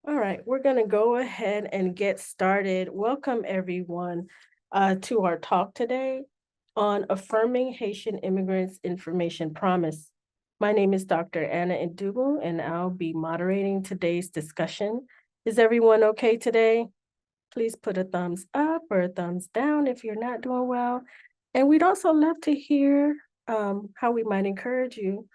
All right, we're going to go ahead and get started. Welcome, everyone, to our talk today on Affirming Haitian Immigrants Information Promise. My name is Dr. Anna Indubu, and I'll be moderating today's discussion. Is everyone okay today? Please put a thumbs up or a thumbs down if you're not doing well. And we'd also love to hear how we might encourage you.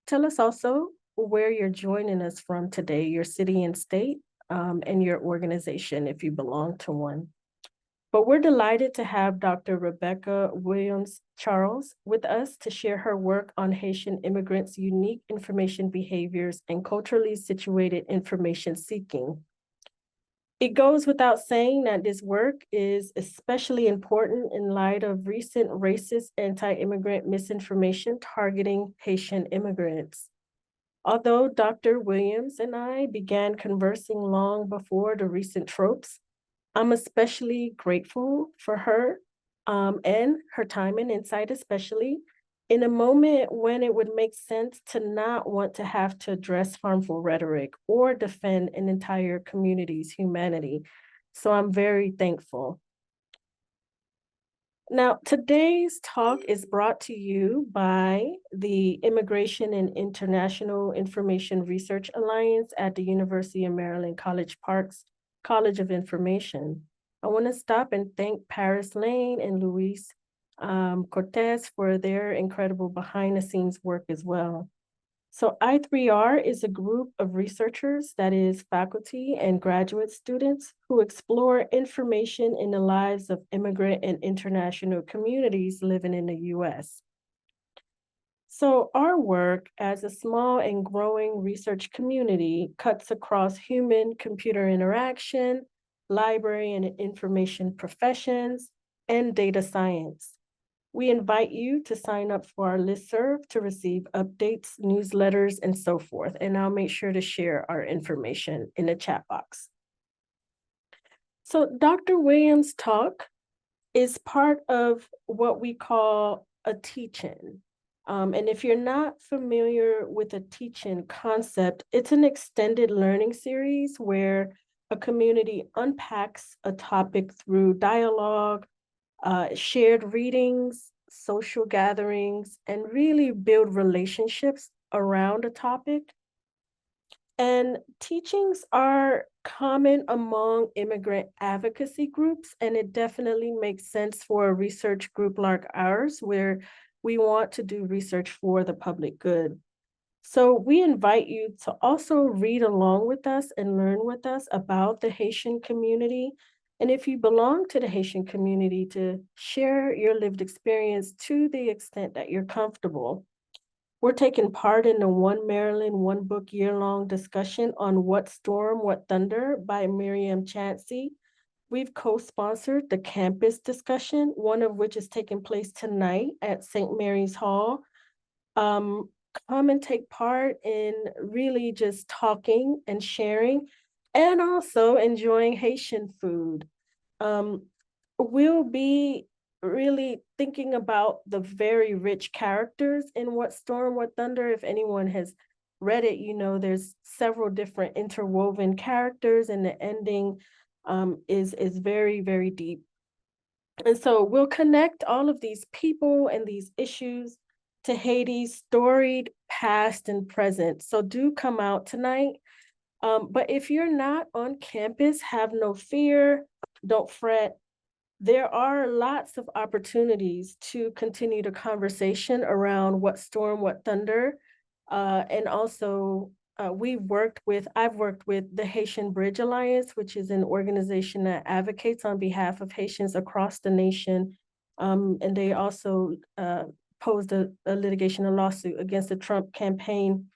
Tell us also where you're joining us from today, your city and state, and your organization if you belong to one. But we're delighted to have Dr. Rebecca Williams Charles with us to share her work on Haitian immigrants' unique information behaviors and culturally situated information seeking. It goes without saying that this work is especially important in light of recent racist anti-immigrant misinformation targeting Haitian immigrants. Although Dr. Williams and I began conversing long before the recent tropes, I'm especially grateful for her and her time and insight, especially in a moment when it would make sense to not want to have to address harmful rhetoric or defend an entire community's humanity. So I'm very thankful. Now, today's talk is brought to you by the Immigration and International Information Research Alliance at the University of Maryland College Park's College of Information. I want to stop and thank Paris Lane and Luis Cortez for their incredible behind-the-scenes work as well. So i3r is a group of researchers, that is faculty and graduate students, who explore information in the lives of immigrant and international communities living in the US. So our work as a small and growing research community cuts across human-computer interaction, library and information professions, and data science. We invite you to sign up for our listserv to receive updates, newsletters, and so forth. And I'll make sure to share our information in the chat box. So Dr. Williams' talk is part of what we call a teach-in. And if you're not familiar with a teach-in concept, it's an extended learning series where a community unpacks a topic through dialogue, shared readings, social gatherings, and really build relationships around a topic. And teachings are common among immigrant advocacy groups, and it definitely makes sense for a research group like ours, where we want to do research for the public good. So we invite you to also read along with us and learn with us about the Haitian community. And if you belong to the Haitian community, to share your lived experience to the extent that you're comfortable. We're taking part in the One Maryland, One Book year-long discussion on What Storm, What Thunder by Miriam Chansey. We've co-sponsored the campus discussion, one of which is taking place tonight at St. Mary's Hall. Come and take part in really just talking and sharing, and also enjoying Haitian food. We'll be really thinking about the very rich characters in What Storm, What Thunder. If anyone has read it, you know there's several different interwoven characters, and the ending is very, very deep. And so we'll connect all of these people and these issues to Haiti's storied past and present. So do come out tonight. But if you're not on campus, have no fear, don't fret. There are lots of opportunities to continue the conversation around What Storm, What Thunder. And also I've worked with the Haitian Bridge Alliance, which is an organization that advocates on behalf of Haitians across the nation. And they also posed a lawsuit against the Trump campaign.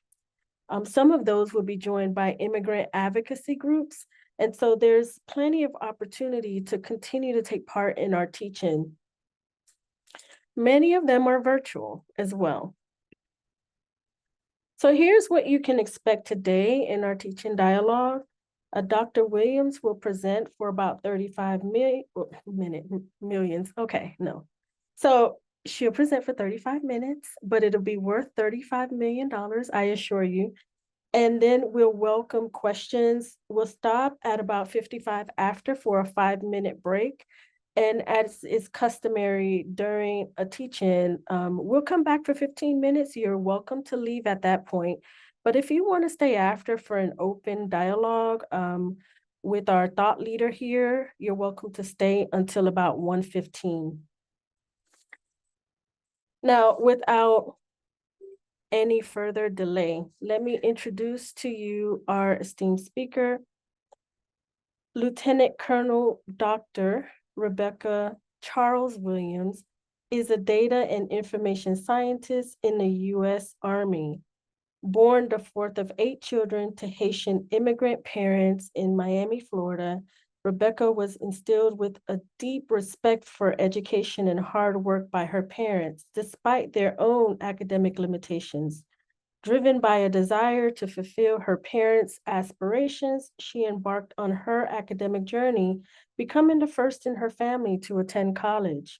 Some of those will be joined by immigrant advocacy groups. And so there's plenty of opportunity to continue to take part in our teaching. Many of them are virtual as well. So here's what you can expect today in our teaching dialogue. Dr. Williams will present for about 35 millions. Okay, no. So she'll present for 35 minutes, but it'll be worth $35 million, I assure you. And then we'll welcome questions. We'll stop at about 55 after for a 5-minute break. And as is customary during a teach-in, we'll come back for 15 minutes. You're welcome to leave at that point. But if you want to stay after for an open dialogue with our thought leader here, you're welcome to stay until about 1:15. Now, without any further delay, let me introduce to you our esteemed speaker, Lieutenant Colonel Dr. Rebecca Charles Williams is a data and information scientist in the U.S. Army. Born the fourth of 8 children to Haitian immigrant parents in Miami, Florida, Rebecca was instilled with a deep respect for education and hard work by her parents, despite their own academic limitations. Driven by a desire to fulfill her parents' aspirations, she embarked on her academic journey, becoming the first in her family to attend college.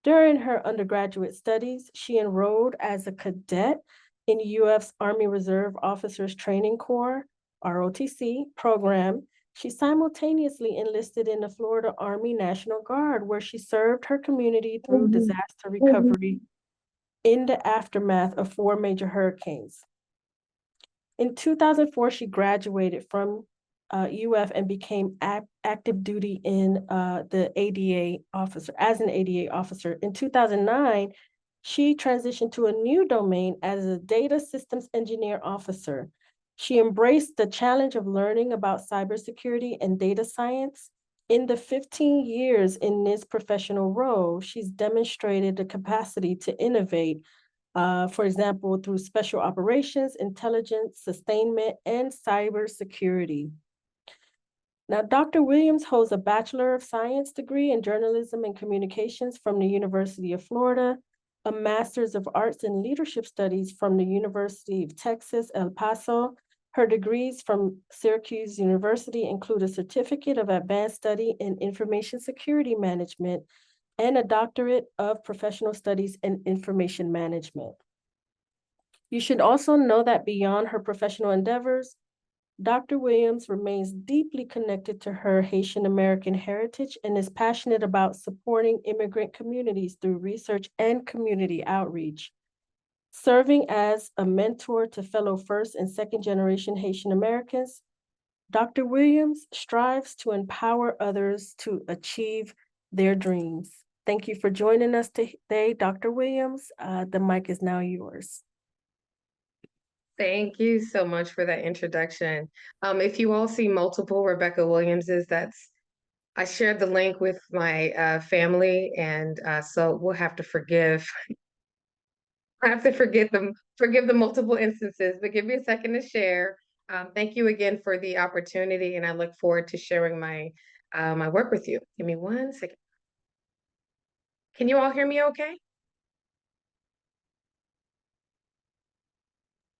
During her undergraduate studies, she enrolled as a cadet in UF's Army Reserve Officers Training Corps, ROTC, program. She simultaneously enlisted in the Florida Army National Guard, where she served her community through disaster recovery in the aftermath of 4 major hurricanes. In 2004, she graduated from UF and became active duty in the ADA officer, as an ADA officer. In 2009, she transitioned to a new domain as a data systems engineer officer. She embraced the challenge of learning about cybersecurity and data science. In the 15 years in this professional role, she's demonstrated the capacity to innovate, for example, through special operations, intelligence, sustainment, and cybersecurity. Now, Dr. Williams holds a Bachelor of Science degree in Journalism and Communications from the University of Florida, a Master's of Arts in Leadership Studies from the University of Texas, El Paso. Her degrees from Syracuse University include a Certificate of Advanced Study in Information Security Management and a Doctorate of Professional Studies in Information Management. You should also know that beyond her professional endeavors, Dr. Williams remains deeply connected to her Haitian American heritage and is passionate about supporting immigrant communities through research and community outreach. Serving as a mentor to fellow first and second generation Haitian Americans, Dr. Williams strives to empower others to achieve their dreams. Thank you for joining us today, Dr. Williams. The mic is now yours. Thank you so much for that introduction. If you all see multiple Rebecca Williamses, I shared the link with my family, and so we'll have to forgive. I have to forgive the multiple instances, but give me a second to share. Thank you again for the opportunity, and I look forward to sharing my work with you. Give me 1 second. Can you all hear me okay?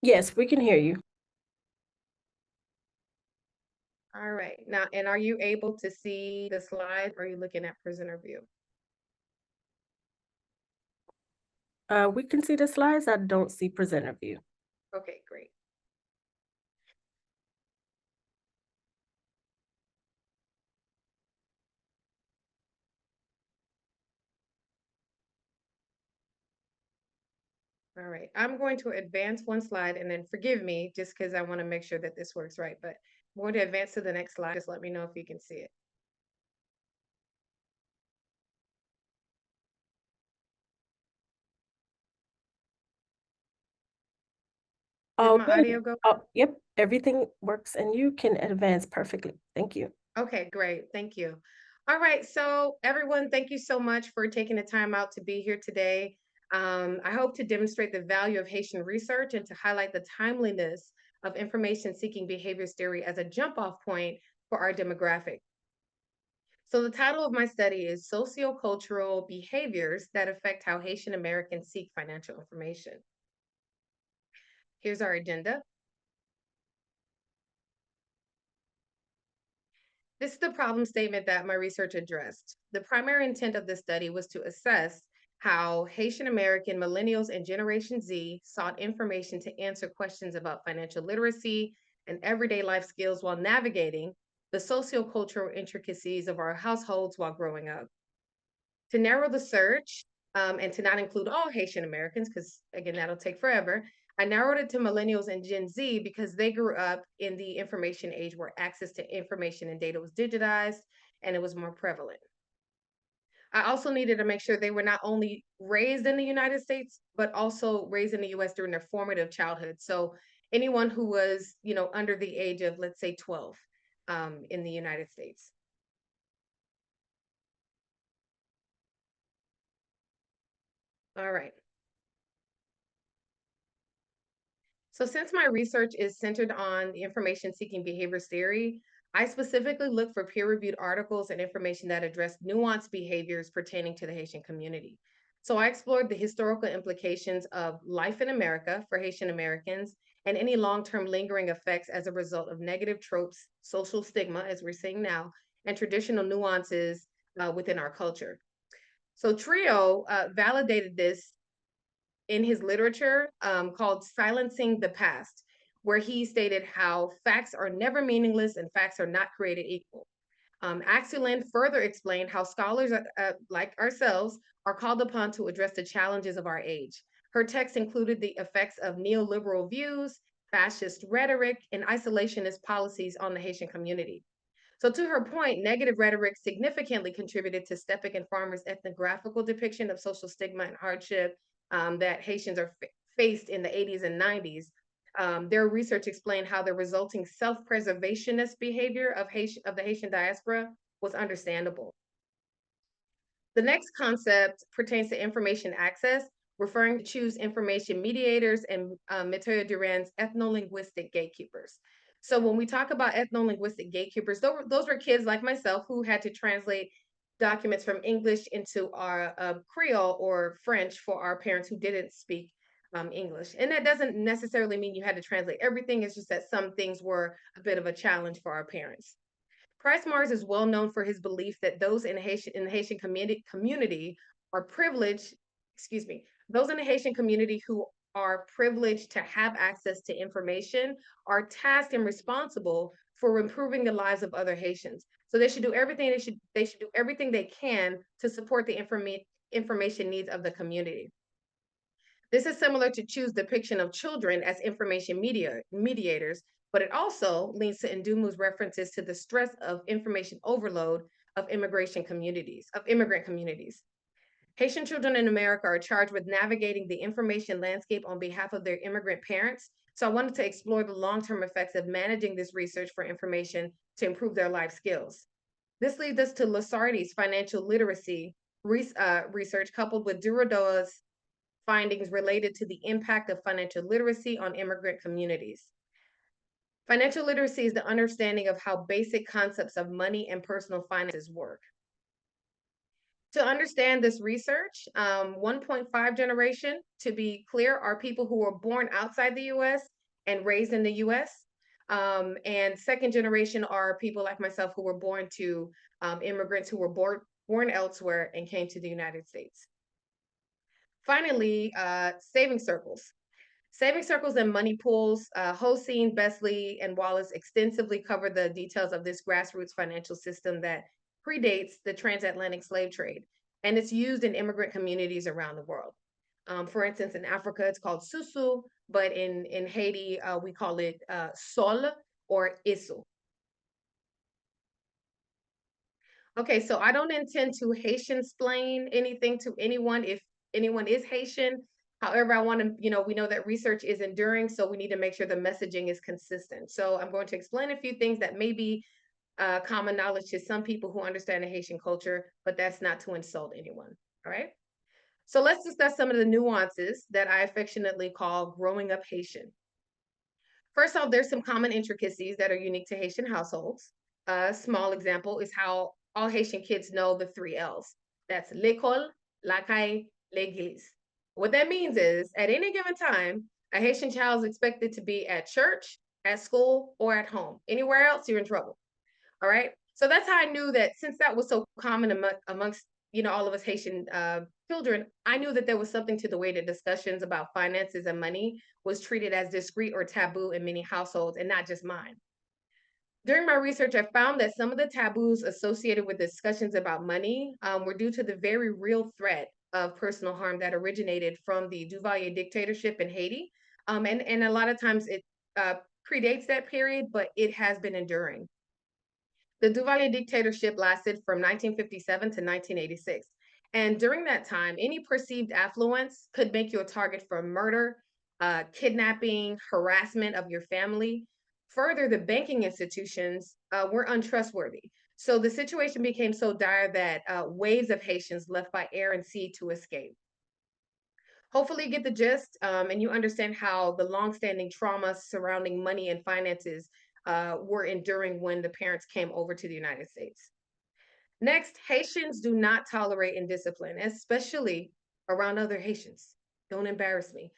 Yes, we can hear you. All right. Now, and are you able to see the slide, or are you looking at presenter view? We can see the slides. I don't see presenter view. Okay, great. All right, I'm going to advance one slide, and then forgive me just because I want to make sure that this works right, but I'm going to advance to the next slide. Just let me know if you can see it. Did my audio go? Yep, everything works and you can advance perfectly. Thank you. Okay, great. Thank you. All right, so everyone, thank you so much for taking the time out to be here today. I hope to demonstrate the value of Haitian research and to highlight the timeliness of information-seeking behaviors theory as a jump-off point for our demographic. So the title of my study is Sociocultural Behaviors that Affect How Haitian Americans Seek Financial Information. Here's our agenda. This is the problem statement that my research addressed. The primary intent of this study was to assess how Haitian American millennials and Generation Z sought information to answer questions about financial literacy and everyday life skills while navigating the sociocultural intricacies of our households while growing up. To narrow the search and to not include all Haitian Americans, because again, that'll take forever, I narrowed it to millennials and Gen Z because they grew up in the information age where access to information and data was digitized and it was more prevalent. I also needed to make sure they were not only raised in the United States, but also raised in the US during their formative childhood. So anyone who was, under the age of, let's say, 12 in the United States. All right. So since my research is centered on the information seeking behaviors theory, I specifically look for peer-reviewed articles and information that address nuanced behaviors pertaining to the Haitian community. So I explored the historical implications of life in America for Haitian Americans and any long-term lingering effects as a result of negative tropes, social stigma, as we're seeing now, and traditional nuances within our culture. So Trio validated this in his literature called Silencing the Past, where he stated how facts are never meaningless and facts are not created equal. Axelin further explained how scholars like ourselves are called upon to address the challenges of our age. Her text included the effects of neoliberal views, fascist rhetoric, and isolationist policies on the Haitian community. So, to her point, negative rhetoric significantly contributed to Stepik and Farmer's ethnographical depiction of social stigma and hardship that Haitians are faced in the 80s and 90s. Their research explained how the resulting self-preservationist behavior of the Haitian diaspora was understandable. The next concept pertains to information access, referring to choose information mediators and Matteo Duran's ethno-linguistic gatekeepers. So when we talk about ethno-linguistic gatekeepers, those were kids like myself who had to translate documents from English into our Creole or French for our parents who didn't speak English. And that doesn't necessarily mean you had to translate everything. It's just that some things were a bit of a challenge for our parents. Price Mars is well known for his belief that those in the Haitian community are privileged, excuse me, those in the Haitian community who are privileged to have access to information are tasked and responsible for improving the lives of other Haitians. So they should do everything they should do everything they can to support the information needs of the community. This is similar to Chu's depiction of children as information mediators, but it also leads to Ndumu's references to the stress of information overload of immigrant communities. Haitian children in America are charged with navigating the information landscape on behalf of their immigrant parents. So I wanted to explore the long-term effects of managing this research for information to improve their life skills. This leads us to Lasardi's financial literacy research coupled with Duradoa's findings related to the impact of financial literacy on immigrant communities. Financial literacy is the understanding of how basic concepts of money and personal finances work. To understand this research, 1.5 generation, to be clear, are people who were born outside the US and raised in the US. And second generation are people like myself who were born to immigrants who were born elsewhere and came to the United States. Finally, saving circles. Saving circles and money pools. Hossein, Besley, and Wallace extensively cover the details of this grassroots financial system that predates the transatlantic slave trade, and it's used in immigrant communities around the world. For instance, in Africa, it's called susu, but in Haiti, we call it sol or isu. Okay, so I don't intend to Haitian-splain anything to anyone if anyone is Haitian. However, I want to, we know that research is enduring, so we need to make sure the messaging is consistent. So I'm going to explain a few things that may be common knowledge to some people who understand the Haitian culture, but that's not to insult anyone, all right? So let's discuss some of the nuances that I affectionately call growing up Haitian. First off, there's some common intricacies that are unique to Haitian households. A small example is how all Haitian kids know the 3 L's. That's l'école, la caille, l'église. What that means is, at any given time, a Haitian child is expected to be at church, at school, or at home. Anywhere else, you're in trouble. All right. So that's how I knew that since that was so common amongst all of us Haitian children, I knew that there was something to the way that discussions about finances and money was treated as discreet or taboo in many households, and not just mine. During my research, I found that some of the taboos associated with discussions about money were due to the very real threat of personal harm that originated from the Duvalier dictatorship in Haiti. And a lot of times it predates that period, but it has been enduring. The Duvalier dictatorship lasted from 1957 to 1986. And during that time, any perceived affluence could make you a target for murder, kidnapping, harassment of your family. Further, the banking institutions were untrustworthy. So the situation became so dire that waves of Haitians left by air and sea to escape. Hopefully, you get the gist and you understand how the longstanding trauma surrounding money and finances were enduring when the parents came over to the United States. Next, Haitians do not tolerate indiscipline, especially around other Haitians. Don't embarrass me.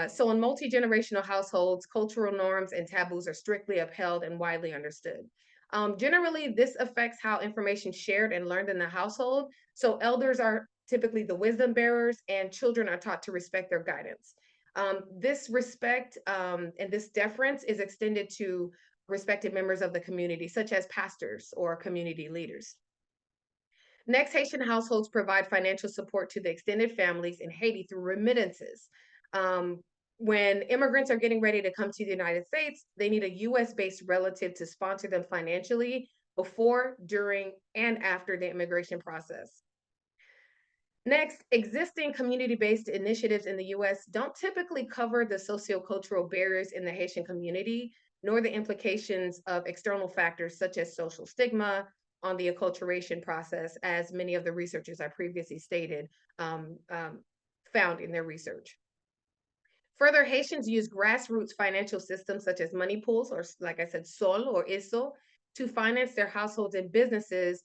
So, in multi generational households, cultural norms and taboos are strictly upheld and widely understood. Generally, this affects how information shared and learned in the household. So, elders are typically the wisdom bearers, and children are taught to respect their guidance. This respect and this deference is extended to respected members of the community, such as pastors or community leaders. Next, Haitian households provide financial support to the extended families in Haiti through remittances. Um, when immigrants are getting ready to come to the United States, they need a US based relative to sponsor them financially before, during, and after the immigration process. Next, existing community based initiatives in the US don't typically cover the sociocultural barriers in the Haitian community, nor the implications of external factors such as social stigma on the acculturation process, as many of the researchers I previously stated found in their research. Further, Haitians use grassroots financial systems such as money pools, or like I said, SOL or ISO, to finance their households and businesses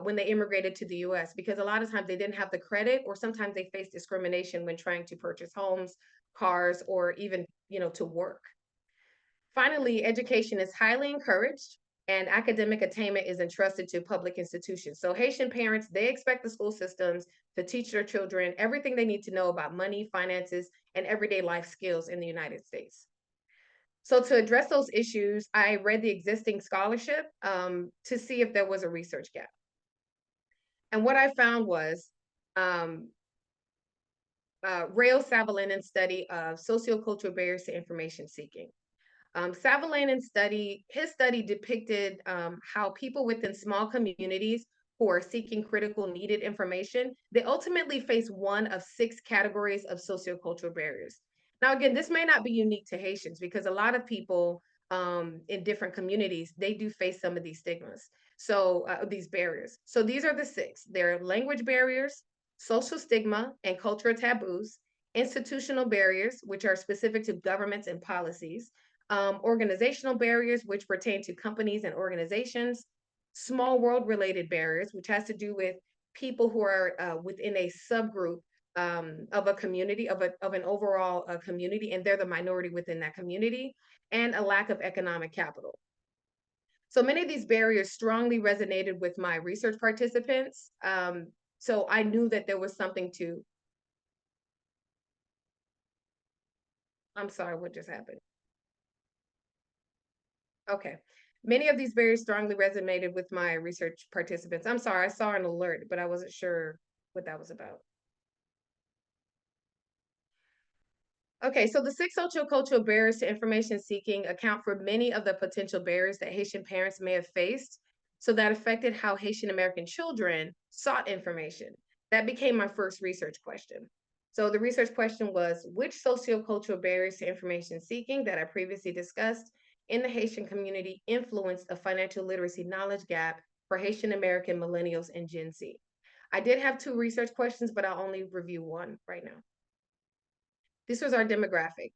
when they immigrated to the US, because a lot of times they didn't have the credit, or sometimes they faced discrimination when trying to purchase homes, cars, or even, to work. Finally, education is highly encouraged and academic attainment is entrusted to public institutions. So Haitian parents, they expect the school systems to teach their children everything they need to know about money, finances, and everyday life skills in the United States. So to address those issues, I read the existing scholarship to see if there was a research gap. And what I found was Rail Savalinen's study of sociocultural barriers to information seeking. Savalinen's his study depicted how people within small communities who are seeking critical needed information, they ultimately face one of 6 categories of sociocultural barriers. Now, again, this may not be unique to Haitians because a lot of people in different communities, they do face some of these stigmas. So these barriers. So these are the 6. They're language barriers, social stigma and cultural taboos, institutional barriers, which are specific to governments and policies, organizational barriers, which pertain to companies and organizations, small world related barriers, which has to do with people who are within a subgroup of a community, of an overall community, and they're the minority within that community, and a lack of economic capital. So many of these barriers strongly resonated with my research participants. So I knew that there was something to, I'm sorry, what just happened? Okay. Many of these barriers strongly resonated with my research participants. I'm sorry, I saw an alert, but I wasn't sure what that was about. Okay, so the 6 sociocultural barriers to information seeking account for many of the potential barriers that Haitian parents may have faced. So that affected how Haitian American children sought information. That became my first research question. So the research question was, which sociocultural barriers to information seeking that I previously discussed in the Haitian community influenced a financial literacy knowledge gap for Haitian American millennials and Gen Z? I did have 2 research questions, but I'll only review one right now. This was our demographic.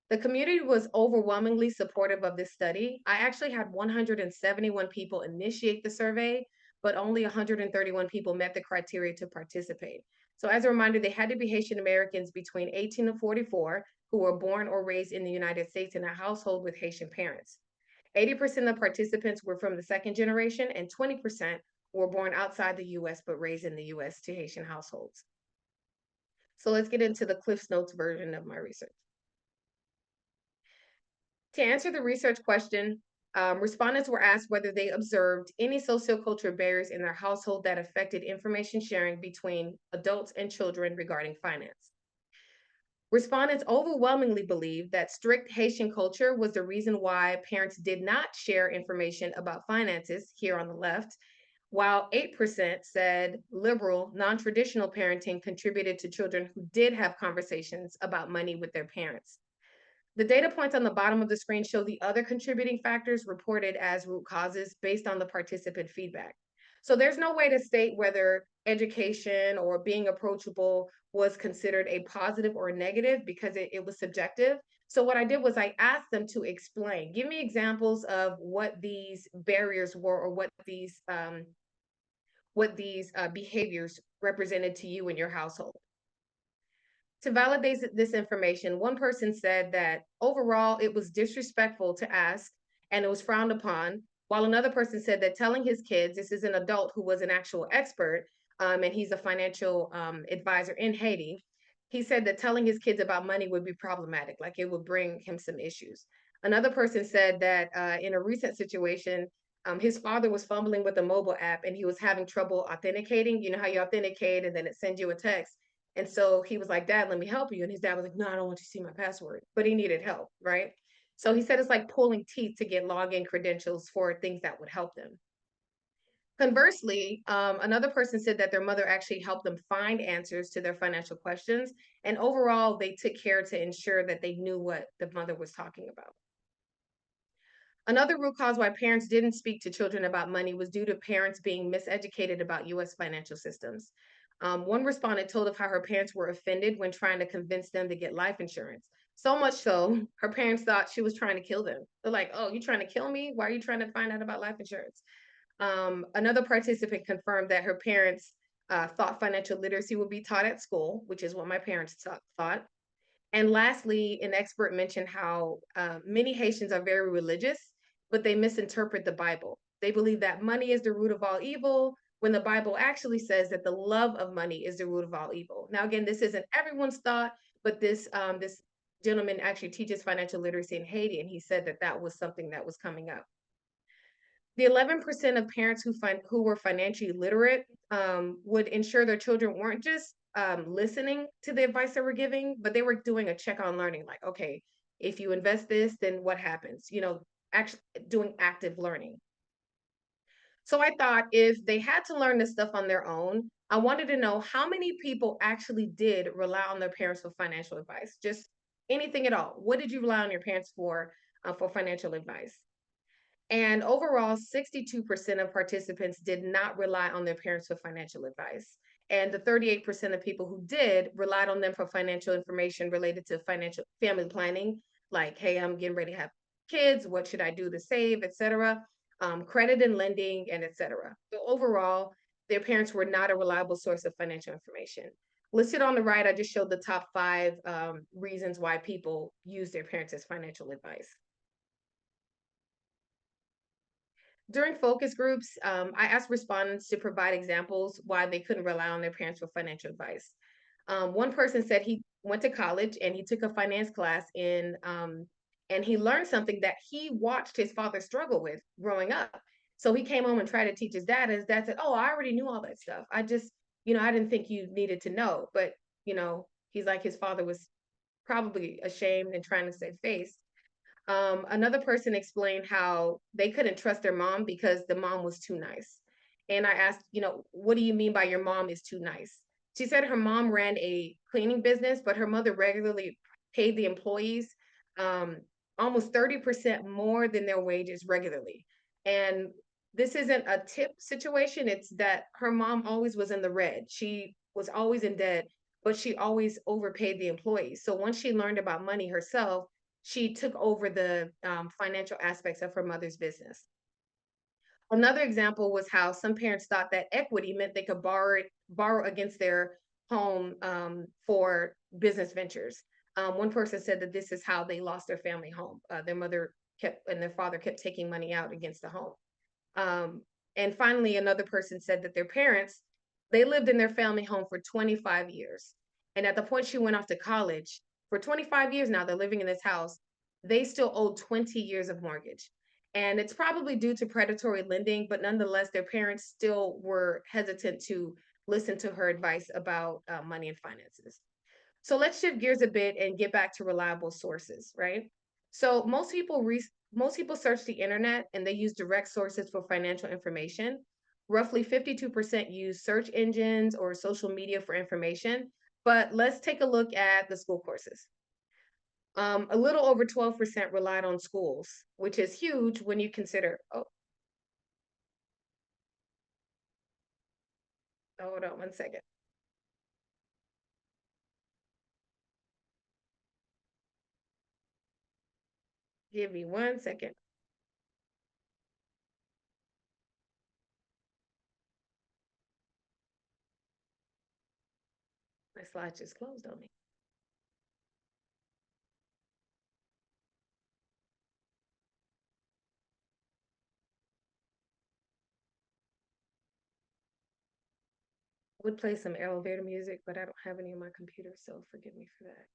The community was overwhelmingly supportive of this study. I actually had 171 people initiate the survey, but only 131 people met the criteria to participate. So as a reminder, they had to be Haitian Americans between 18 and 44 who were born or raised in the United States in a household with Haitian parents. 80% of participants were from the second generation and 20% were born outside the US but raised in the US to Haitian households. So let's get into the Cliffs Notes version of my research. To answer the research question, respondents were asked whether they observed any sociocultural barriers in their household that affected information sharing between adults and children regarding finance. Respondents overwhelmingly believed that strict Haitian culture was the reason why parents did not share information about finances, here on the left, while 8% said liberal, non-traditional parenting contributed to children who did have conversations about money with their parents. The data points on the bottom of the screen show the other contributing factors reported as root causes based on the participant feedback. So there's no way to state whether education or being approachable was considered a positive or a negative because it was subjective. So what I did was I asked them to explain, give me examples of what these barriers were or what these behaviors represented to you in your household. To validate this information, one person said that overall it was disrespectful to ask and it was frowned upon, while another person said that telling his kids, this is an adult who was an actual expert, and he's a financial advisor in Haiti, he said that telling his kids about money would be problematic, like it would bring him some issues. Another person said that in a recent situation, his father was fumbling with a mobile app and he was having trouble authenticating. You know how you authenticate and then it sends you a text. And so he was like, Dad, let me help you. And his dad was like, no, I don't want you to see my password. But he needed help, right? So he said it's like pulling teeth to get login credentials for things that would help them. Conversely, another person said that their mother actually helped them find answers to their financial questions. And overall, they took care to ensure that they knew what the mother was talking about. Another root cause why parents didn't speak to children about money was due to parents being miseducated about US financial systems. One respondent told of how her parents were offended when trying to convince them to get life insurance. So much so, her parents thought she was trying to kill them. They're like, oh, you trying to kill me? Why are you trying to find out about life insurance? Another participant confirmed that her parents thought financial literacy would be taught at school, which is what my parents thought. And lastly, an expert mentioned how many Haitians are very religious, but they misinterpret the Bible. They believe that money is the root of all evil, when the Bible actually says that the love of money is the root of all evil. Now, again, this isn't everyone's thought, but this gentleman actually teaches financial literacy in Haiti, and he said that that was something that was coming up. The 11% of parents who were financially literate would ensure their children weren't just listening to the advice they were giving, but they were doing a check on learning. Like, okay, if you invest this, then what happens? You know, actually doing active learning. So I thought if they had to learn this stuff on their own, I wanted to know how many people actually did rely on their parents for financial advice, just anything at all. What did you rely on your parents for financial advice? And overall, 62% of participants did not rely on their parents for financial advice. And the 38% of people who did relied on them for financial information related to financial family planning, like, hey, I'm getting ready to have kids, what should I do to save, etc., credit and lending, and etc. So overall, their parents were not a reliable source of financial information. Listed on the right, I just showed the top 5 reasons why people use their parents as financial advice. During focus groups, I asked respondents to provide examples why they couldn't rely on their parents for financial advice. One person said he went to college and he took a finance class and he learned something that he watched his father struggle with growing up. So he came home and tried to teach his dad, and his dad said, oh, I already knew all that stuff. I just, I didn't think you needed to know. But, he's like, his father was probably ashamed and trying to save face. Another person explained how they couldn't trust their mom because the mom was too nice. And I asked, what do you mean by your mom is too nice? She said her mom ran a cleaning business, but her mother regularly paid the employees almost 30% more than their wages regularly. And this isn't a tip situation. It's that her mom always was in the red. She was always in debt, but she always overpaid the employees. So once she learned about money herself, she took over the financial aspects of her mother's business. Another example was how some parents thought that equity meant they could borrow against their home for business ventures. One person said that this is how they lost their family home. Their mother kept and their father kept taking money out against the home. And finally, another person said that their parents, they lived in their family home for 25 years. And at the point she went off to college, for 25 years now, they're living in this house, they still owed 20 years of mortgage. And it's probably due to predatory lending, but nonetheless, their parents still were hesitant to listen to her advice about money and finances. So let's shift gears a bit and get back to reliable sources, right? So most people search the internet and they use direct sources for financial information. Roughly 52% use search engines or social media for information. But let's take a look at the school courses. A little over 12% relied on schools, which is huge when you consider, oh, hold on one second. Give me one second. My slide just closed on me. I would play some elevator music, but I don't have any on my computer, so forgive me for that.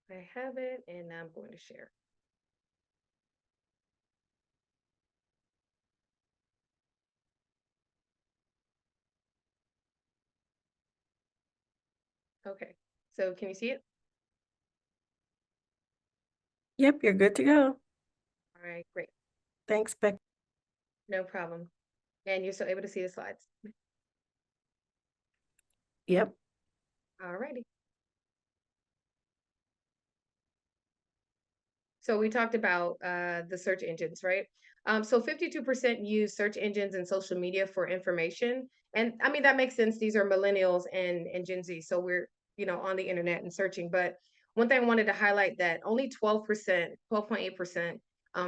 I have it, and I'm going to share. Okay, so can you see it? Yep, you're good to go. All right, great. Thanks, Beck. No problem. And you're still able to see the slides. Yep. All righty. So we talked about the search engines, right? So 52% use search engines and social media for information. And I mean, that makes sense. These are millennials and Gen Z. So we're, on the internet and searching. But one thing I wanted to highlight that only 12%, 12.8%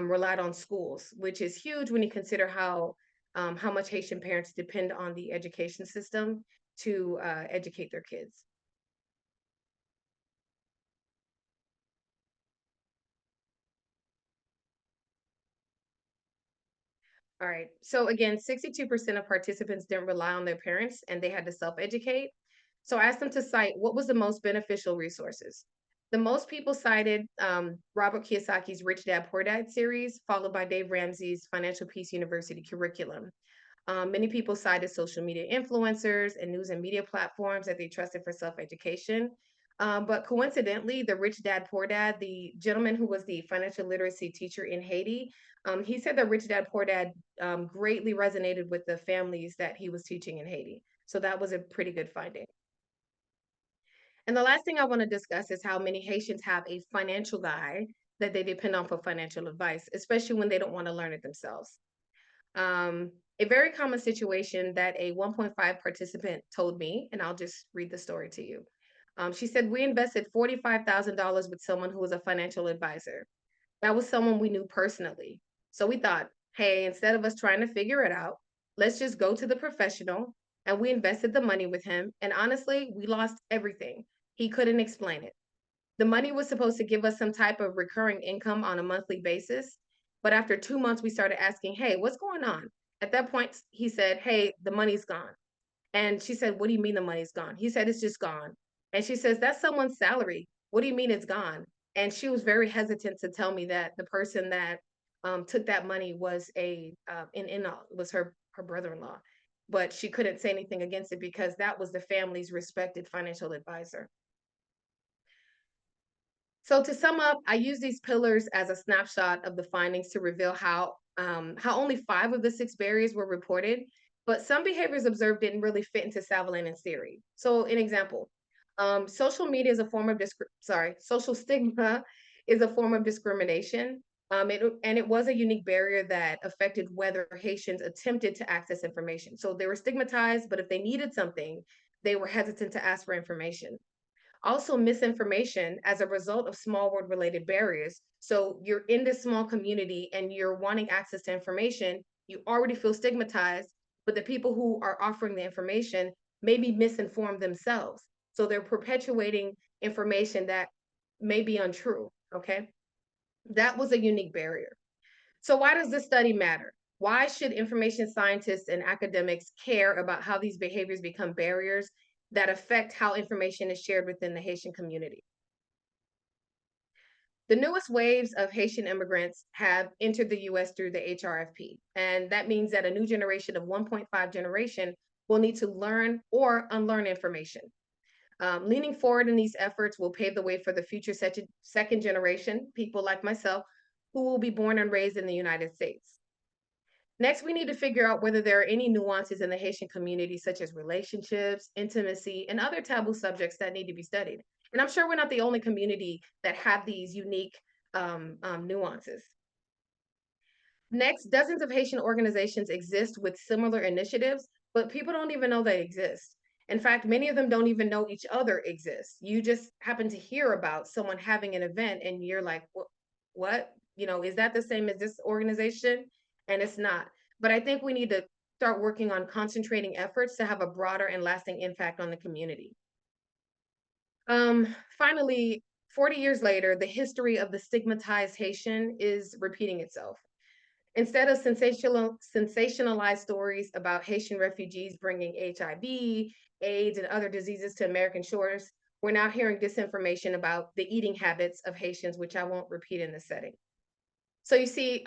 relied on schools, which is huge when you consider how much Haitian parents depend on the education system to educate their kids. All right. So again, 62% of participants didn't rely on their parents and they had to self-educate. So I asked them to cite what was the most beneficial resources. The most people cited Robert Kiyosaki's Rich Dad Poor Dad series, followed by Dave Ramsey's Financial Peace University curriculum. Many people cited social media influencers and news and media platforms that they trusted for self-education. But coincidentally, the Rich Dad Poor Dad, the gentleman who was the financial literacy teacher in Haiti, he said that Rich Dad Poor Dad greatly resonated with the families that he was teaching in Haiti. So that was a pretty good finding. And the last thing I want to discuss is how many Haitians have a financial guide that they depend on for financial advice, especially when they don't want to learn it themselves. A very common situation that a 1.5 participant told me, and I'll just read the story to you. She said, we invested $45,000 with someone who was a financial advisor. That was someone we knew personally. So we thought, hey, instead of us trying to figure it out, let's just go to the professional. And we invested the money with him. And honestly, we lost everything. He couldn't explain it. The money was supposed to give us some type of recurring income on a monthly basis. But after 2 months, we started asking, hey, what's going on? At that point, he said, hey, the money's gone. And she said, what do you mean the money's gone? He said, it's just gone. And she says, that's someone's salary. What do you mean it's gone? And she was very hesitant to tell me that the person that took that money was was her brother-in-law. But she couldn't say anything against it because that was the family's respected financial advisor. So to sum up, I use these pillars as a snapshot of the findings to reveal how only 5 of the 6 barriers were reported, but some behaviors observed didn't really fit into Savalan's theory. So an example, social media is a form of social stigma is a form of discrimination. And it was a unique barrier that affected whether Haitians attempted to access information. So they were stigmatized, but if they needed something, they were hesitant to ask for information. Also, misinformation as a result of small world related barriers. So you're in this small community and you're wanting access to information, you already feel stigmatized, but the people who are offering the information may be misinformed themselves. So they're perpetuating information that may be untrue. Okay. That was a unique barrier. So, why does this study matter? Why should information scientists and academics care about how these behaviors become barriers that affect how information is shared within the Haitian community? The newest waves of Haitian immigrants have entered the US through the HRFP. And that means that a new generation of 1.5 generation will need to learn or unlearn information. Leaning forward in these efforts will pave the way for the future second generation, people like myself, who will be born and raised in the United States. Next, we need to figure out whether there are any nuances in the Haitian community, such as relationships, intimacy, and other taboo subjects that need to be studied. And I'm sure we're not the only community that have these unique nuances. Next, dozens of Haitian organizations exist with similar initiatives, but people don't even know they exist. In fact, many of them don't even know each other exists. You just happen to hear about someone having an event and you're like, what? You know, is that the same as this organization? And it's not. But I think we need to start working on concentrating efforts to have a broader and lasting impact on the community. Finally, 40 years later, the history of the stigmatized Haitian is repeating itself. Instead of sensationalized stories about Haitian refugees bringing HIV, AIDS, and other diseases to American shores, we're now hearing disinformation about the eating habits of Haitians, which I won't repeat in this setting. So you see,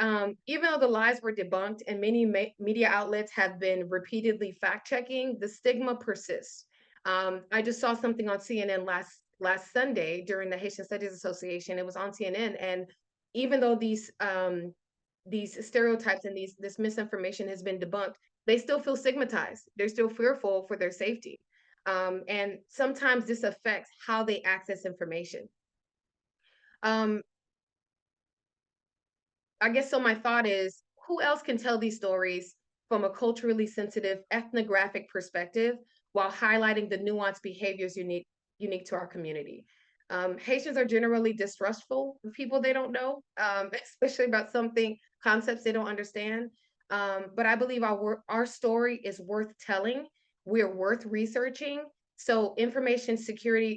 even though the lies were debunked and many media outlets have been repeatedly fact checking, the stigma persists. I just saw something on CNN last Sunday during the Haitian Studies Association. It was on CNN, and even though these stereotypes and this misinformation has been debunked, they still feel stigmatized. They're still fearful for their safety. And sometimes this affects how they access information. Um, I guess so. My thought is, who else can tell these stories from a culturally sensitive ethnographic perspective while highlighting the nuanced behaviors unique to our community? Haitians are generally distrustful of people they don't know, especially about something concepts they don't understand. But I believe our story is worth telling. We're worth researching. So information seeking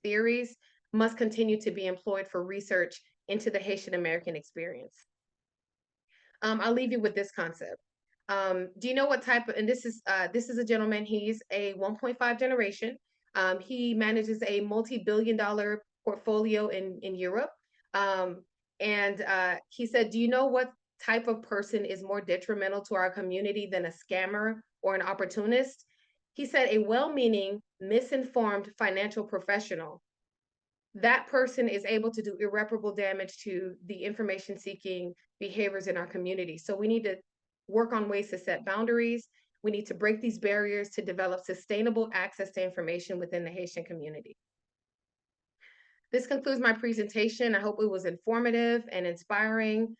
theories must continue to be employed for research into the Haitian American experience. I'll leave you with this concept. Do you know what type of, and this is a gentleman, he's a 1.5 generation. He manages a multi-billion-dollar portfolio in Europe. And he said, do you know what type of person is more detrimental to our community than a scammer or an opportunist? He said, a well-meaning, misinformed financial professional. That person is able to do irreparable damage to the information seeking behaviors in our community. So we need to work on ways to set boundaries. We need to break these barriers to develop sustainable access to information within the Haitian community. This concludes my presentation. I hope it was informative and inspiring.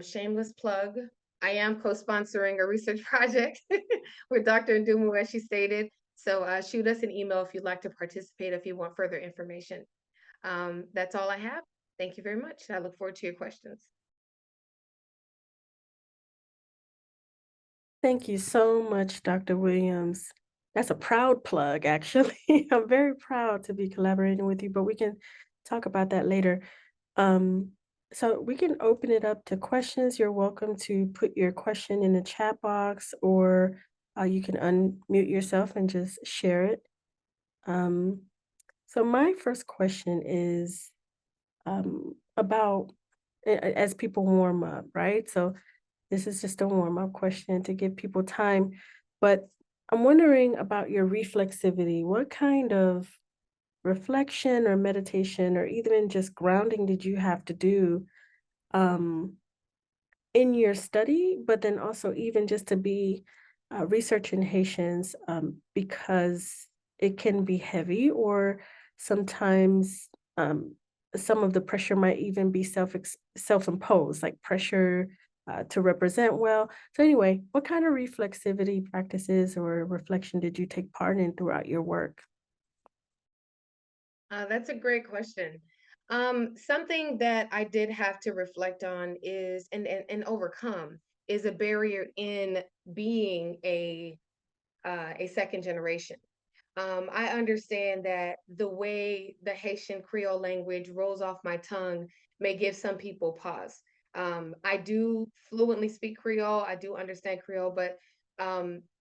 Shameless plug. I am co-sponsoring a research project with Dr. Ndumu, as she stated. So shoot us an email if you'd like to participate, if you want further information. That's all I have. Thank you very much. I look forward to your questions. Thank you so much, Dr. Williams. That's a proud plug, actually. I'm very proud to be collaborating with you, but we can talk about that later. Um, so we can open it up to questions. You're welcome to put your question in the chat box, or you can unmute yourself and just share it. So my first question is about as people warm up, right? So this is just a warm-up question to give people time, but I'm wondering about your reflexivity. What kind of reflection or meditation or even just grounding did you have to do um, in your study, but then also even just to be researching Haitians because it can be heavy or sometimes some of the pressure might even be self-imposed, like pressure to represent well. So anyway, what kind of reflexivity practices or reflection did you take part in throughout your work? That's a great question. Something that I did have to reflect on is and overcome is a barrier in being a second generation. I understand that the way the Haitian Creole language rolls off my tongue may give some people pause. I do fluently speak Creole, I do understand Creole, but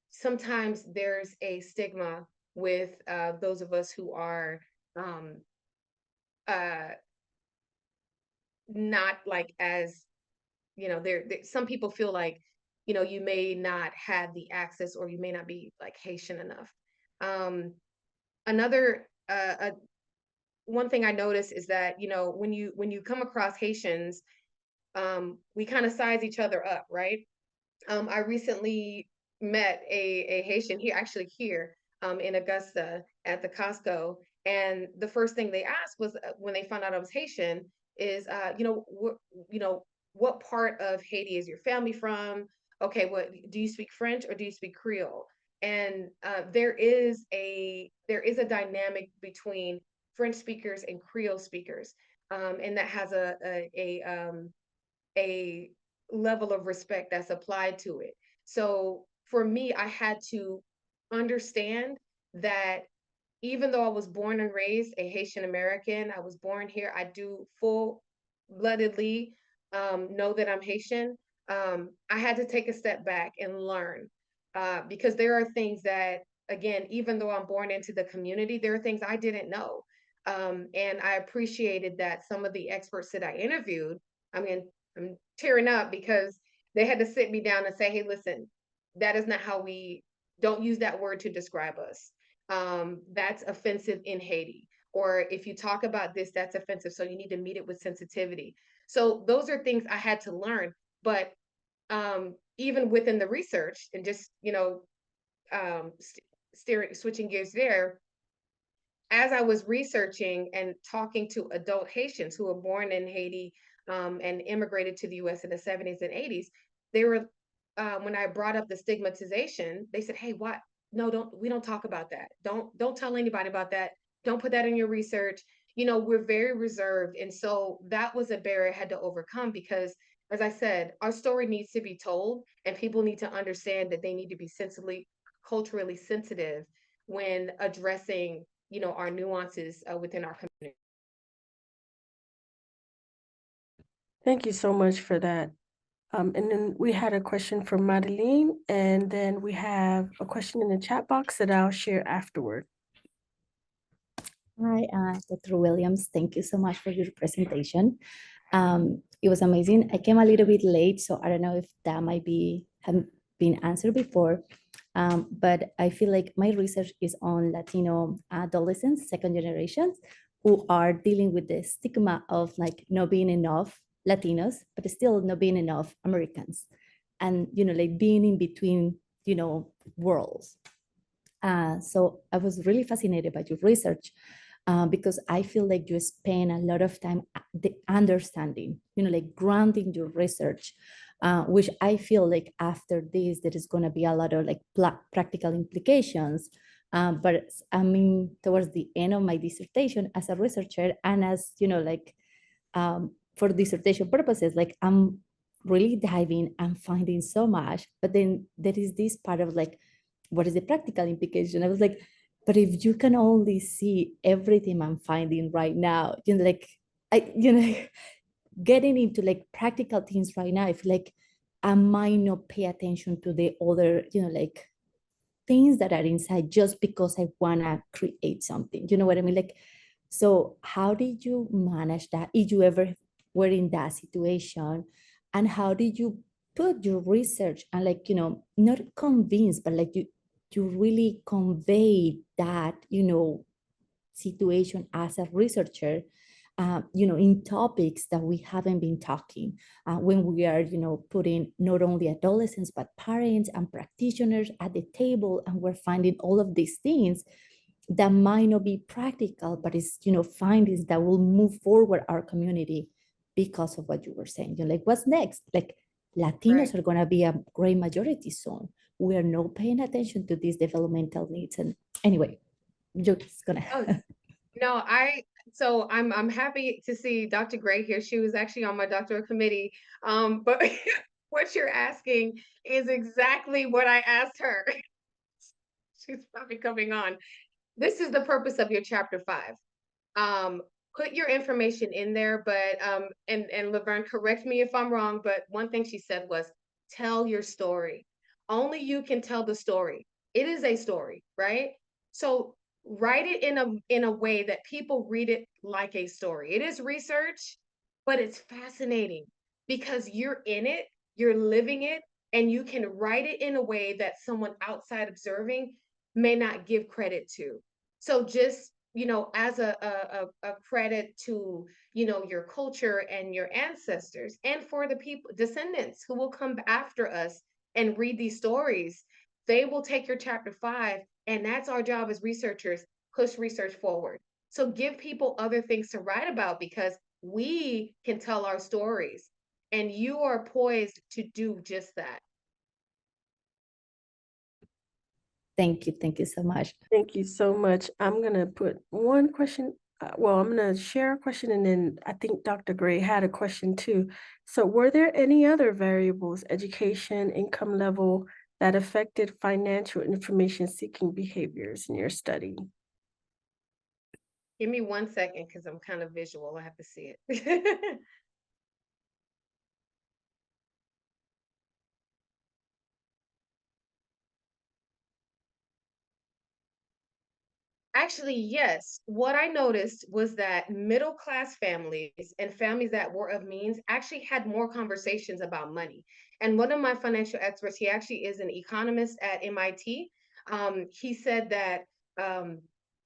sometimes there's a stigma with those of us who are um, uh, not like as, some people feel like, you may not have the access or you may not be like Haitian enough. Um, another one thing I noticed is that, when you come across Haitians, we kind of size each other up, right? I recently met a Haitian here, actually here, in Augusta at the Costco, and the first thing they asked was, when they found out I was Haitian, is, you know, what part of Haiti is your family from? Okay, what do you speak French or do you speak Creole? And there is a dynamic between French speakers and Creole speakers, and that has a level of respect that's applied to it. So for me, I had to understand that even though I was born and raised a Haitian American, I was born here, I do full bloodedly know that I'm Haitian. I had to take a step back and learn, because there are things that, again, even though I'm born into the community, there are things I didn't know. And I appreciated that some of the experts that I interviewed, I mean, I'm tearing up because they had to sit me down and say, hey, listen, that is not how we don't use that word to describe us. That's offensive in Haiti. Or if you talk about this, that's offensive. So you need to meet it with sensitivity. So those are things I had to learn. But even within the research and just, switching gears there, as I was researching and talking to adult Haitians who were born in Haiti, and immigrated to the US in the 70s and 80s, they were, when I brought up the stigmatization, they said, hey, what? No, we don't talk about that. Don't tell anybody about that. Don't put that in your research. We're very reserved. And so that was a barrier I had to overcome because, as I said, our story needs to be told and people need to understand that they need to be culturally sensitive when addressing our nuances within our community. Thank you so much for that. And then we had a question from Madeline, and then we have a question in the chat box that I'll share afterward. Hi, Dr. Williams. Thank you so much for your presentation. It was amazing. I came a little bit late, so I don't know if that might have been answered before. But I feel like my research is on Latino adolescents, second generations, who are dealing with the stigma of like not being enough Latinos, but still not being enough Americans, and like being in between worlds. So I was really fascinated by your research. Because I feel like you spend a lot of time the understanding, like grounding your research, which I feel like after this, there is going to be a lot of like practical implications. But I mean, towards the end of my dissertation as a researcher and as, for dissertation purposes, like I'm really diving and finding so much, but then there is this part of like, what is the practical implication? I was like, but if you can only see everything I'm finding right now, getting into like practical things right now, I feel like I might not pay attention to the other, like things that are inside just because I want to create something. You know what I mean? Like, so how did you manage that? If you ever were in that situation, and how did you put your research and like, not convince, but like you really convey that, situation as a researcher, in topics that we haven't been talking, when we are, putting not only adolescents, but parents and practitioners at the table, and we're finding all of these things. that might not be practical, but it's, findings that will move forward our community because of what you were saying. You're like, what's next? Like, Latinos are going to be a great majority soon. We are not paying attention to these developmental needs. And anyway, you're just gonna. Oh, no, so I'm happy to see Dr. Gray here. She was actually on my doctoral committee. But what you're asking is exactly what I asked her. She's probably coming on. This is the purpose of your chapter 5. Put your information in there, but and Laverne, correct me if I'm wrong, but one thing she said was tell your story. Only you can tell the story. It is a story, right? So write it in a way that people read it like a story. It is research, but it's fascinating because you're in it, you're living it, and you can write it in a way that someone outside observing may not give credit to. So just, as a credit to, your culture and your ancestors, and for the people, descendants who will come after us and read these stories, they will take your chapter 5, and that's our job as researchers, push research forward. So give people other things to write about because we can tell our stories, and you are poised to do just that. Thank you. Thank you so much. Thank you so much. I'm going to put one question. Well, I'm going to share a question, and then I think Dr. Gray had a question too. So were there any other variables, education, income level, that affected financial information seeking behaviors in your study? Give me 1 second because I'm kind of visual. I have to see it. Actually, yes. What I noticed was that middle-class families and families that were of means actually had more conversations about money. And one of my financial experts, he actually is an economist at MIT. He said that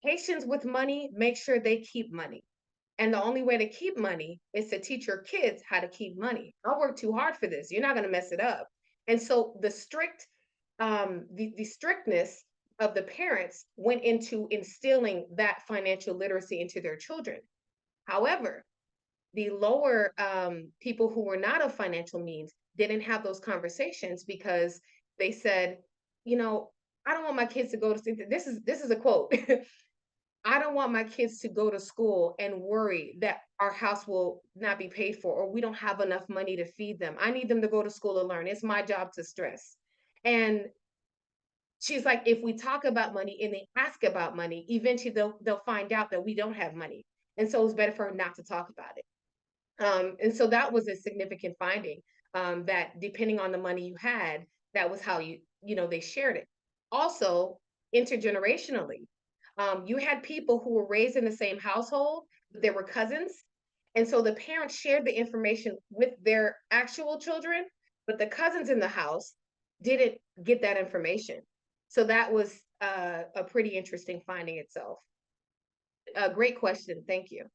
Haitians with money make sure they keep money. And the only way to keep money is to teach your kids how to keep money. Don't work too hard for this. You're not going to mess it up. And so the strictness of the parents went into instilling that financial literacy into their children. However, the lower people who were not of financial means didn't have those conversations because they said, I don't want my kids to go to sleep. This is a quote. I don't want my kids to go to school and worry that our house will not be paid for or we don't have enough money to feed them. I need them to go to school and learn. It's my job to stress. And she's like, if we talk about money and they ask about money, eventually they'll find out that we don't have money. And so it's better for her not to talk about it. And so that was a significant finding, that depending on the money you had, that was how they shared it. Also, intergenerationally, you had people who were raised in the same household, but they were cousins. And so the parents shared the information with their actual children, but the cousins in the house didn't get that information. So that was a pretty interesting finding itself. Great question. Thank you.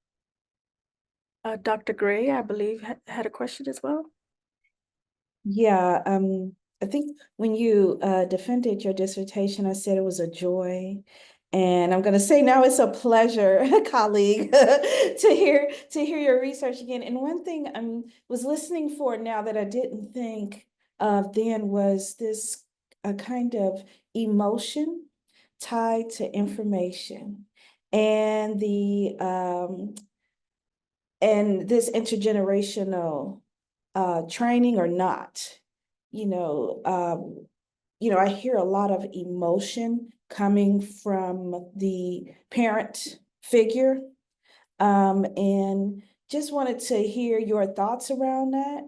Dr. Gray, I believe, had a question as well. Yeah, I think when you defended your dissertation, I said it was a joy. And I'm going to say now it's a pleasure, colleague, to hear your research again. And one thing I was listening for now that I didn't think of then was this a kind of emotion tied to information and the and this intergenerational training or not. I hear a lot of emotion coming from the parent figure, and just wanted to hear your thoughts around that.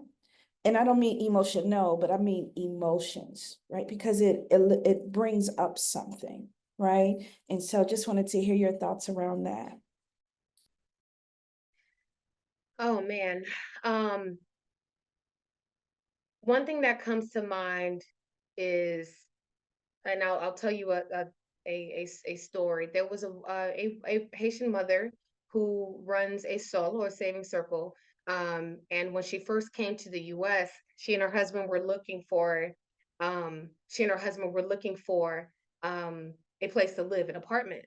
And I don't mean emotional, but I mean emotions, right? Because it brings up something, right? And so just wanted to hear your thoughts around that. Oh man. One thing that comes to mind is, and I'll tell you a story. There was a Haitian mother who runs a SOL, or a saving circle. And when she first came to the US, she and her husband were looking for a place to live, an apartment.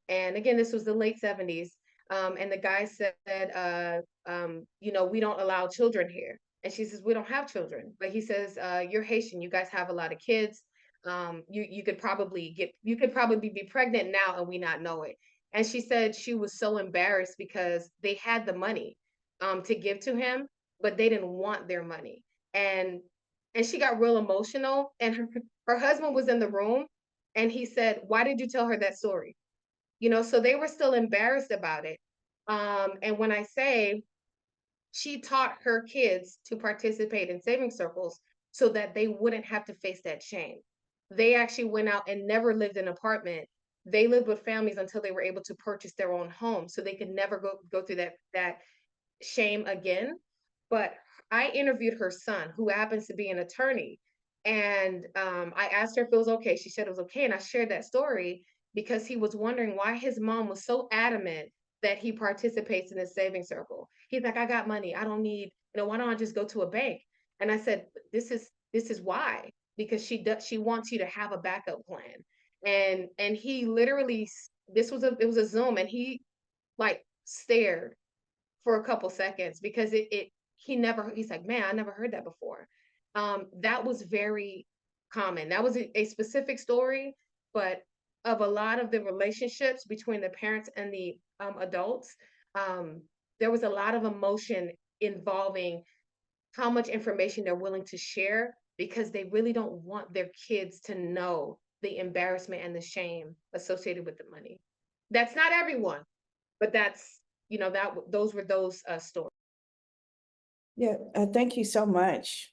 And again, this was the late 70s. And the guy said, you know, we don't allow children here. And she says, we don't have children. But he says, you're Haitian. You guys have a lot of kids. You could probably be pregnant now and we not know it. And she said she was so embarrassed because they had the money to give to him, but they didn't want their money. And she got real emotional. And her husband was in the room, and he said, why did you tell her that story? You know, so they were still embarrassed about it. And when I say she taught her kids to participate in saving circles so that they wouldn't have to face that shame. They actually went out and never lived in an apartment. They lived with families until they were able to purchase their own home, so they could never go through that shame again. But I interviewed her son, who happens to be an attorney, and I asked her if it was okay. She said it was okay, and I shared that story because he was wondering why his mom was so adamant that he participates in a saving circle. He's like, I got money. I don't need, why don't I just go to a bank? And I said, this is why, because she wants you to have a backup plan. And he literally, it was a Zoom, and he like stared for a couple seconds because he's like, man, I never heard that before. That was very common. That was a specific story, but of a lot of the relationships between the parents and the adults, there was a lot of emotion involving how much information they're willing to share because they really don't want their kids to know the embarrassment and the shame associated with the money. That's not everyone, but that's, those were those stories. Yeah, thank you so much.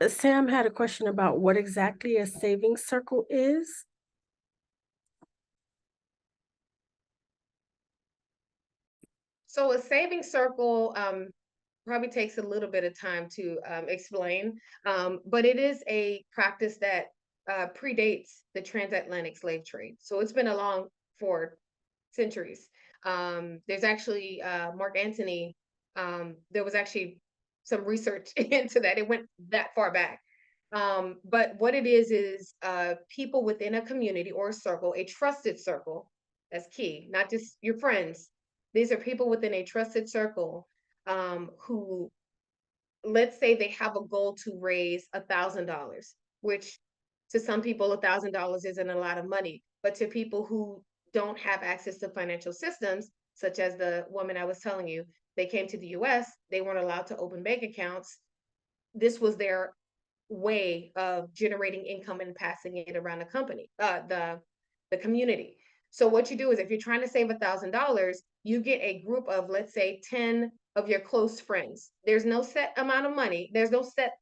Sam had a question about what exactly a saving circle is. So a saving circle probably takes a little bit of time to explain, but it is a practice that predates the transatlantic slave trade. So it's been along for centuries. There's actually Mark Antony, there was actually some research into that. It went that far back. But what it is people within a community or a circle, a trusted circle, that's key, not just your friends. These are people within a trusted circle who, let's say they have a goal to raise $1,000, which to some people, $1,000 isn't a lot of money, but to people who don't have access to financial systems, such as the woman I was telling you, they came to the US, they weren't allowed to open bank accounts. This was their way of generating income and passing it around the company, the community. So what you do is, if you're trying to save $1,000, you get a group of, let's say, 10 of your close friends. There's no set amount of money. There's no set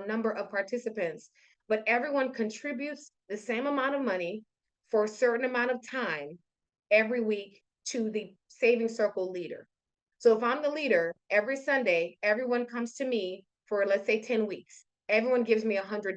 number of participants, but everyone contributes the same amount of money for a certain amount of time every week to the saving circle leader. So if I'm the leader, every Sunday, everyone comes to me for, let's say, 10 weeks. Everyone gives me $100.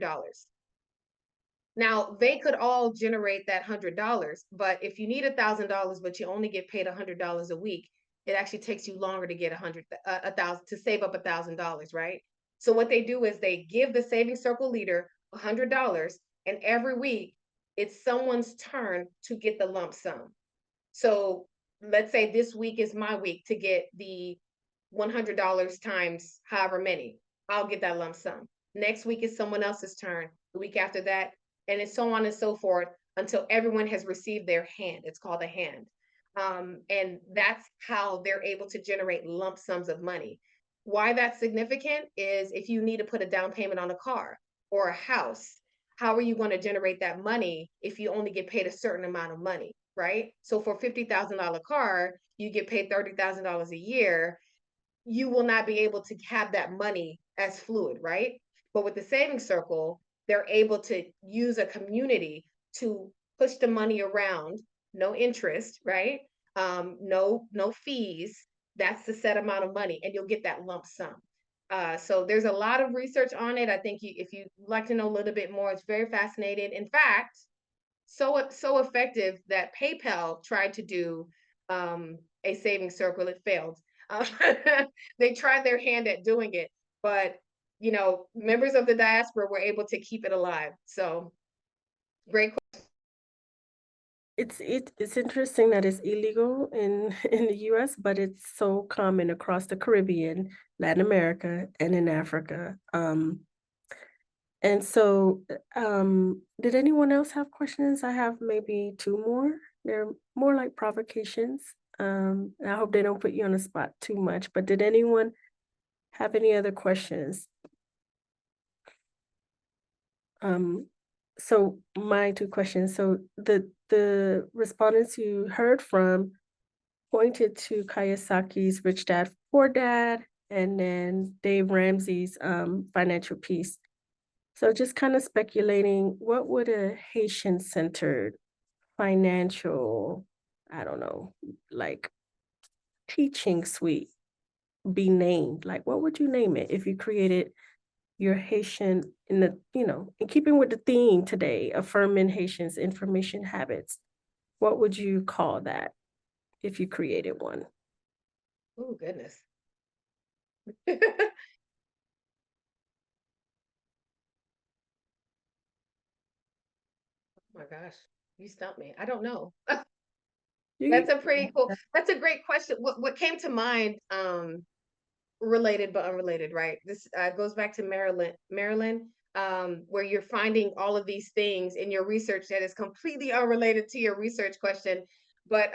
Now they could all generate that $100, but if you need $1,000, but you only get paid $100 a week, it actually takes you longer to get $1,000 to save up $1,000, right? So what they do is they give the saving circle leader $100, and every week it's someone's turn to get the lump sum. So let's say this week is my week to get the $100 times however many. I'll get that lump sum. Next week is someone else's turn. The week after that, and it's so on and so forth until everyone has received their hand. It's called a hand. And that's how they're able to generate lump sums of money. Why that's significant is if you need to put a down payment on a car or a house, how are you going to generate that money if you only get paid a certain amount of money, right? So for a $50,000 car, you get paid $30,000 a year. You will not be able to have that money as fluid, right? But with the savings circle, they're able to use a community to push the money around, no interest, right? No fees. That's the set amount of money, and you'll get that lump sum. So there's a lot of research on it. I think if you'd like to know a little bit more, it's very fascinating. In fact, so effective that PayPal tried to do a savings circle. It failed. They tried their hand at doing it, but you know, members of the diaspora were able to keep it alive. So great. It's interesting that it's illegal in in the US, but it's so common across the Caribbean, Latin America, and in Africa. And so, did anyone else have questions? I have maybe two more. They're more like provocations. I hope they don't put you on the spot too much, but did anyone have any other questions? So my two questions. So the respondents you heard from pointed to Kiyosaki's Rich Dad Poor Dad, and then Dave Ramsey's Financial Peace. So just kind of speculating, what would a Haitian-centered financial, I don't know, like teaching suite be named? Like, what would you name it if you created your Haitian in the, you know, in keeping with the theme today, affirming Haitians' information habits? What would you call that if you created one? Oh, goodness. Oh my gosh, you stumped me. I don't know. You, That's a pretty cool, that's a great question. What came to mind, related but unrelated, right? This goes back to Maryland, where you're finding all of these things in your research that is completely unrelated to your research question. But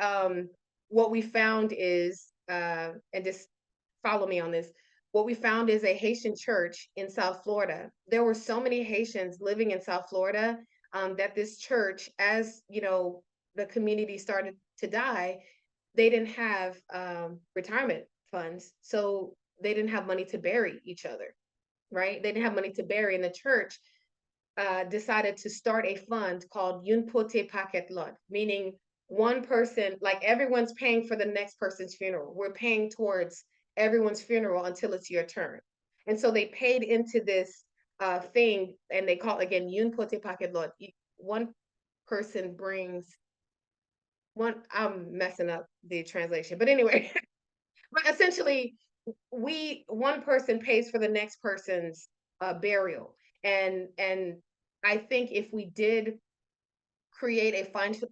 what we found is, and just follow me on this, what we found is a Haitian church in South Florida. There were so many Haitians living in South Florida, that this church, as you know, the community started to die, they didn't have retirement funds. So they didn't have money to bury each other, right? They didn't have money to bury, and the church decided to start a fund called Yun Pote Paket Lot, meaning one person, like everyone's paying for the next person's funeral. We're paying towards everyone's funeral until it's your turn. And so they paid into this thing, and they call it again Yun Pote Paket Lot. One person brings one, I'm messing up the translation, but anyway, but essentially, one person pays for the next person's burial, and I think if we did create a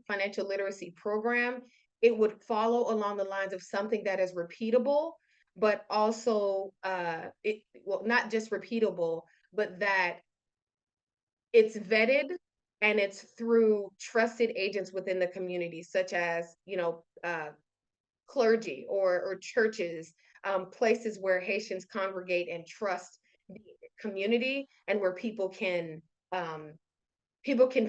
financial literacy program, it would follow along the lines of something that is repeatable, but also it, well, not just repeatable, but that it's vetted and it's through trusted agents within the community, such as, you know, clergy or churches, places where Haitians congregate and trust the community, and where people can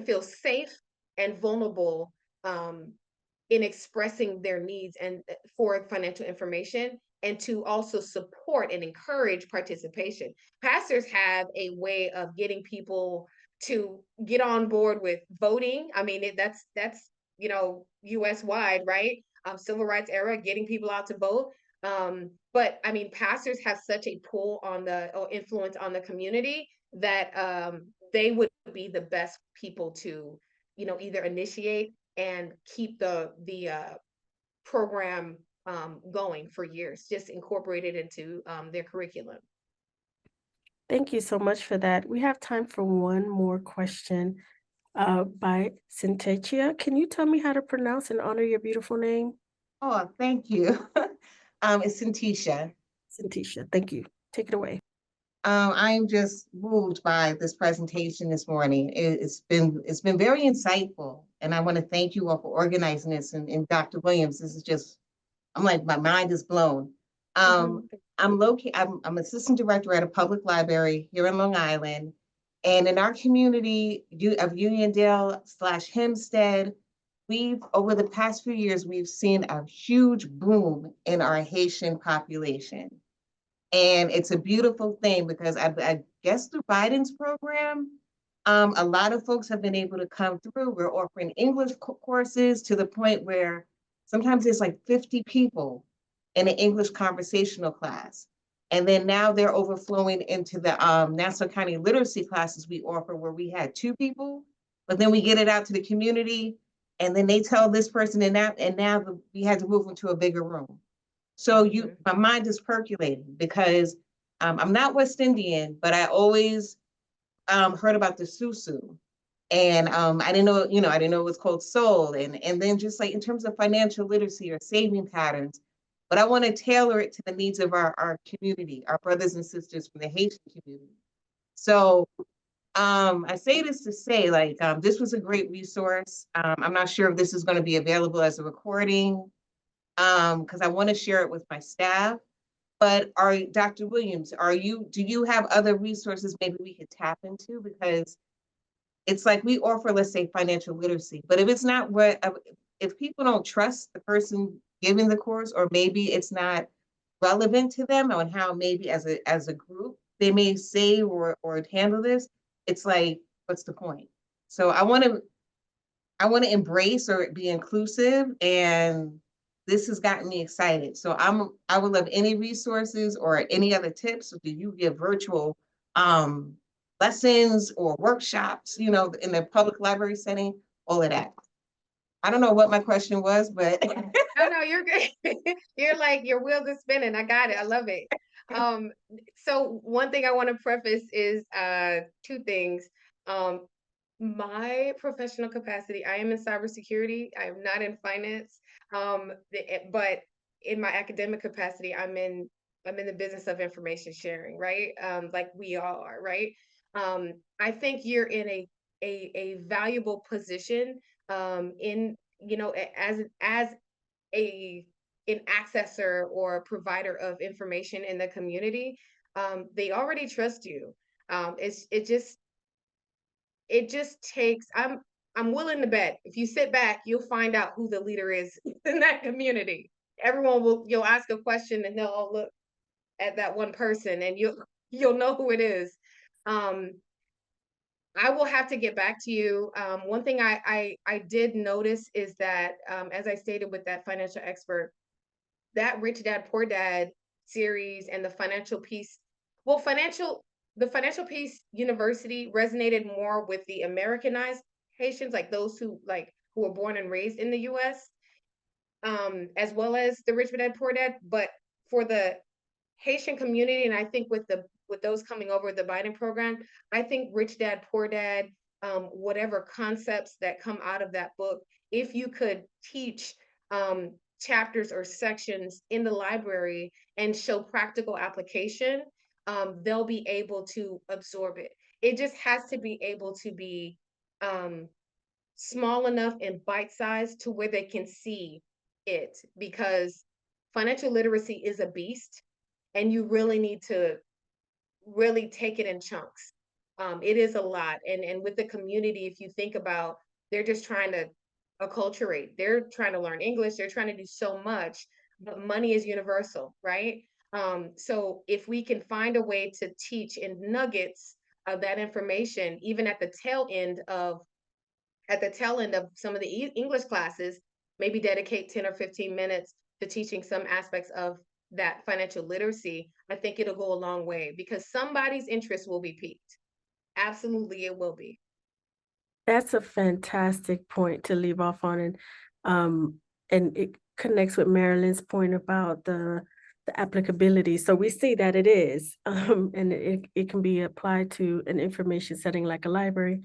feel safe and vulnerable, in expressing their needs and for financial information, and to also support and encourage participation. Pastors have a way of getting people to get on board with voting. I mean, that's you know, US wide, right? Civil rights era, getting people out to vote. But I mean, pastors have such a pull on the, or influence on the community, that they would be the best people to, you know, either initiate and keep the program going for years, just incorporate it into their curriculum. thank you so much for that. We have time for one more question by Syntetia. Can you tell me how to pronounce and honor your beautiful name? Oh, thank you. It's Santisha. Syntetia, thank you. Take it away. I'm just moved by this presentation this morning. It's been very insightful, and I want to thank you all for organizing this. And Dr. Williams, this is just, I'm like, my mind is blown. I'm assistant director at a public library here in Long Island, and in our community of Uniondale/Hempstead, over the past few years, we've seen a huge boom in our Haitian population. And it's a beautiful thing because I guess through Biden's program, a lot of folks have been able to come through. We're offering English courses to the point where sometimes there's like 50 people in an English conversational class. And then now they're overflowing into the Nassau County literacy classes we offer, where we had 2 people, but then we get it out to the community, and then they tell this person and that, and now we had to move into a bigger room. So my mind is percolating, because I'm not West Indian, but I always heard about the susu. And I didn't know, I didn't know it was called soul. And then just like in terms of financial literacy or saving patterns, but I want to tailor it to the needs of our community, our brothers and sisters from the Haitian community. So I say this to say, like, this was a great resource. I'm not sure if this is going to be available as a recording, because I want to share it with my staff. But Dr. Williams, do you have other resources maybe we could tap into? Because it's like we offer, let's say, financial literacy, but if it's not if people don't trust the person giving the course, or maybe it's not relevant to them on how maybe as a group they may say or handle this, it's like, what's the point? So I want to embrace or be inclusive, and this has gotten me excited. So I would love any resources or any other tips. Do you give virtual lessons or workshops, in the public library setting, all of that? I don't know what my question was, but No, you're good. You're like, your wheels are spinning. I got it. I love it. So one thing I want to preface is two things. My professional capacity, I am in cybersecurity. I am not in finance. But in my academic capacity, I'm in the business of information sharing, right? Like we all are, right? I think you're in a valuable position in, as an accessor or provider of information in the community. They already trust you. It just takes, I'm willing to bet if you sit back, you'll find out who the leader is in that community. You'll ask a question and they'll all look at that one person and you'll know who it is. I will have to get back to you. One thing I did notice is that, as I stated with that financial expert, that Rich Dad Poor Dad series and the financial piece, the financial piece university resonated more with the Americanized Haitians, like those who were born and raised in the US, as well as the Rich Dad Poor Dad. But for the Haitian community, and I think with those coming over the Biden program, I think Rich Dad Poor Dad, whatever concepts that come out of that book, if you could teach chapters or sections in the library and show practical application, they'll be able to absorb it. It just has to be able to be small enough and bite-sized to where they can see it, because financial literacy is a beast and you really need to really take it in chunks. It is a lot. And with the community, if you think about, they're just trying to acculturate, they're trying to learn English, they're trying to do so much, but money is universal, right? So if we can find a way to teach in nuggets of that information, even at the tail end of some of the English classes, maybe dedicate 10 or 15 minutes to teaching some aspects of that financial literacy, I think it'll go a long way, because somebody's interest will be piqued. Absolutely, it will be. That's a fantastic point to leave off on, and it connects with Marilyn's point about the applicability. So we see that it is, and it can be applied to an information setting like a library.